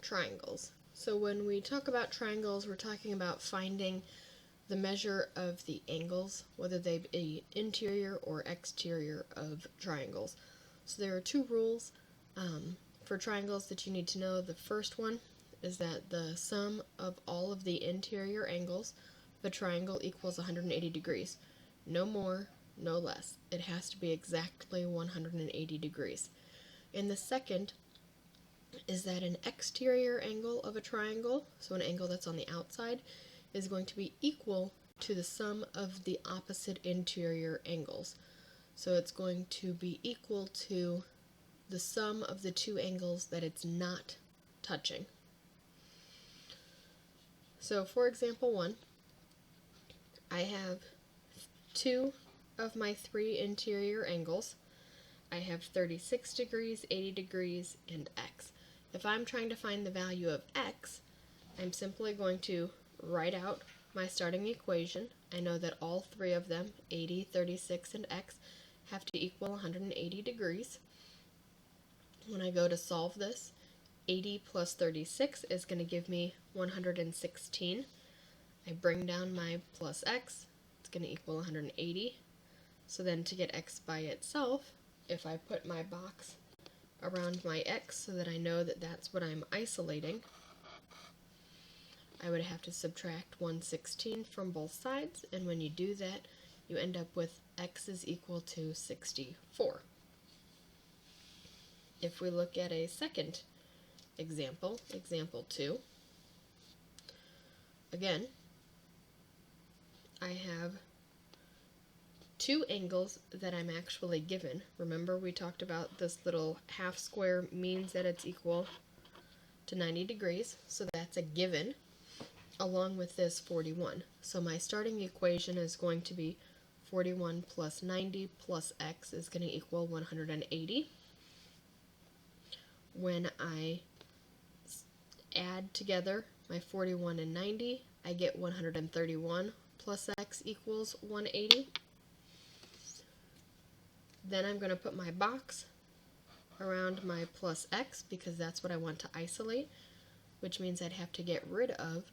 triangles. So when we talk about triangles, we're talking about finding the measure of the angles, whether they be interior or exterior of triangles. So there are two rules for triangles that you need to know. The first one is that the sum of all of the interior angles of a triangle equals 180 degrees. No more, no less. It has to be exactly 180 degrees. And the second is that an exterior angle of a triangle, so an angle that's on the outside, is going to be equal to the sum of the opposite interior angles. So it's going to be equal to the sum of the two angles that it's not touching. So for example 1, I have two of my three interior angles. I have 36 degrees, 80 degrees, and x. If I'm trying to find the value of x, I'm simply going to write out my starting equation. I know that all three of them, 80, 36, and x, have to equal 180 degrees. When I go to solve this, 80 plus 36 is going to give me 116. I bring down my plus x, it's going to equal 180. So then to get x by itself, if I put my box around my x so that I know that that's what I'm isolating, I would have to subtract 116 from both sides, and when you do that, you end up with x is equal to 64. If we look at a second example, example 2, again, I have two angles that I'm actually given. Remember, we talked about this little half square means that it's equal to 90 degrees, so that's a given, along with this 41. So my starting equation is going to be 41 plus 90 plus x is going to equal 180. When I add together my 41 and 90, I get 131 plus x equals 180. Then I'm going to put my box around my plus x because that's what I want to isolate, which means I'd have to get rid of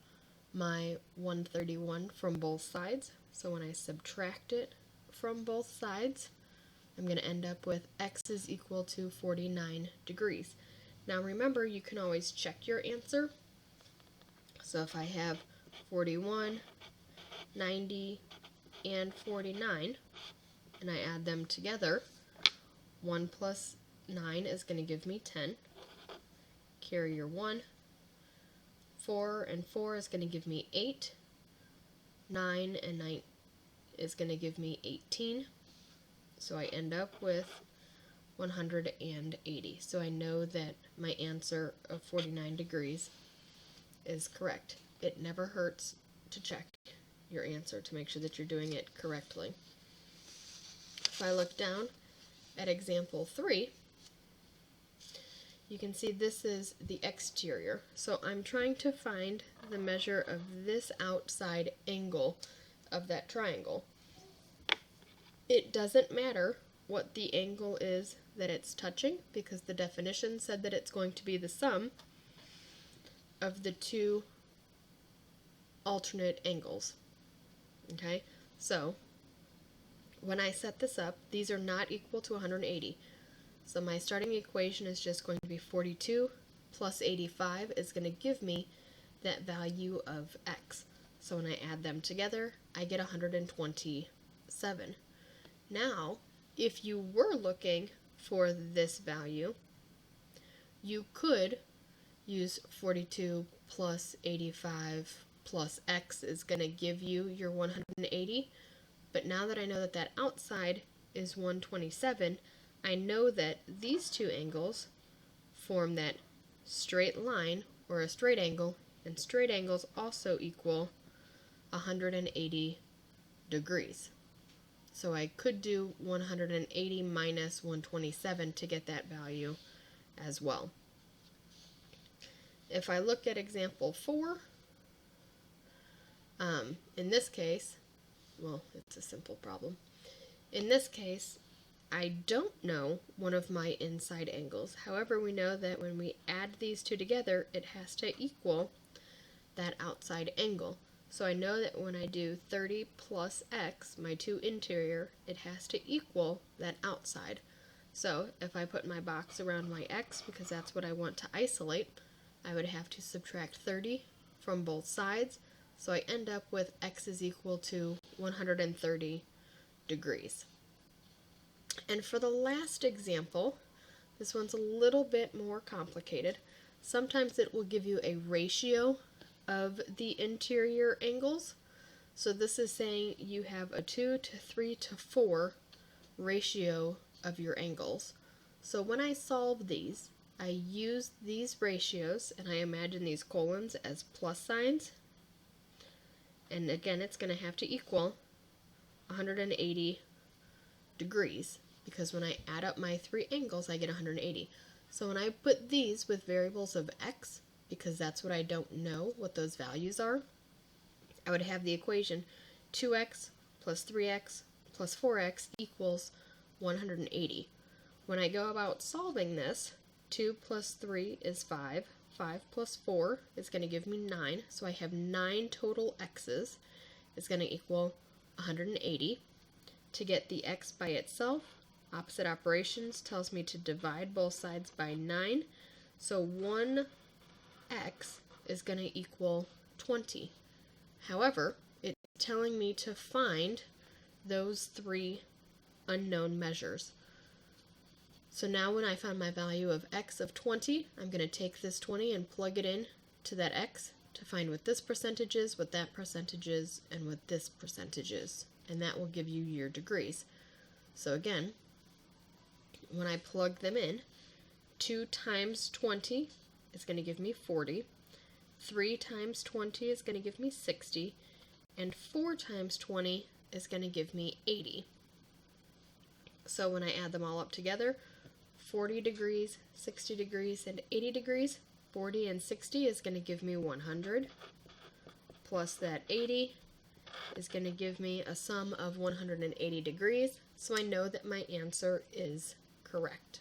my 131 from both sides. So when I subtract it from both sides, I'm going to end up with x is equal to 49 degrees. Now remember, you can always check your answer. So if I have 41, 90, and 49, and I add them together, 1 plus 9 is going to give me 10. Carry your 1. 4 and 4 is going to give me 8. 9 and 9 is going to give me 18. So I end up with 180. So I know that my answer of 49 degrees is correct. It never hurts to check your answer to make sure that you're doing it correctly. If I look down at example 3, you can see this is the exterior. So I'm trying to find the measure of this outside angle of that triangle. It doesn't matter what the angle is that it's touching because the definition said that it's going to be the sum of the two alternate angles. Okay, so when I set this up, these are not equal to 180. So my starting equation is just going to be 42 plus 85 is going to give me that value of x. So when I add them together, I get 127. Now, if you were looking for this value, you could use 42 plus 85 plus x is going to give you your 180. But now that I know that that outside is 127, I know that these two angles form that straight line or a straight angle, and straight angles also equal 180 degrees. So I could do 180 minus 127 to get that value as well. If I look at example 4, in this case, well, it's a simple problem. In this case, I don't know one of my inside angles. However, we know that when we add these two together, it has to equal that outside angle. So I know that when I do 30 plus x, my 2 interior, it has to equal that outside. So if I put my box around my x, because that's what I want to isolate, I would have to subtract 30 from both sides. So I end up with x is equal to 130 degrees. And for the last example, this one's a little bit more complicated. Sometimes it will give you a ratio of the interior angles. So this is saying you have a 2 to 3 to 4 ratio of your angles. So when I solve these, I use these ratios and I imagine these colons as plus signs. And again, it's going to have to equal 180 degrees, because when I add up my 3 angles, I get 180. So when I put these with variables of x, because that's what I don't know what those values are, I would have the equation 2x plus 3x plus 4x equals 180. When I go about solving this, 2 plus 3 is 5. 5 plus 4 is going to give me 9. So I have 9 total x's. It's going to equal 180. To get the x by itself, opposite operations tells me to divide both sides by 9. So 1x is going to equal 20. However, it's telling me to find those 3 unknown measures. So now when I find my value of x of 20, I'm going to take this 20 and plug it in to that x to find what this percentage is, what that percentage is, and what this percentage is. And that will give you your degrees. So again, when I plug them in, 2 times 20 is going to give me 40. 3 times 20 is going to give me 60. And 4 times 20 is going to give me 80. So when I add them all up together, 40 degrees, 60 degrees, and 80 degrees, 40 and 60 is going to give me 100, plus that 80 is going to give me a sum of 180 degrees, so I know that my answer is correct.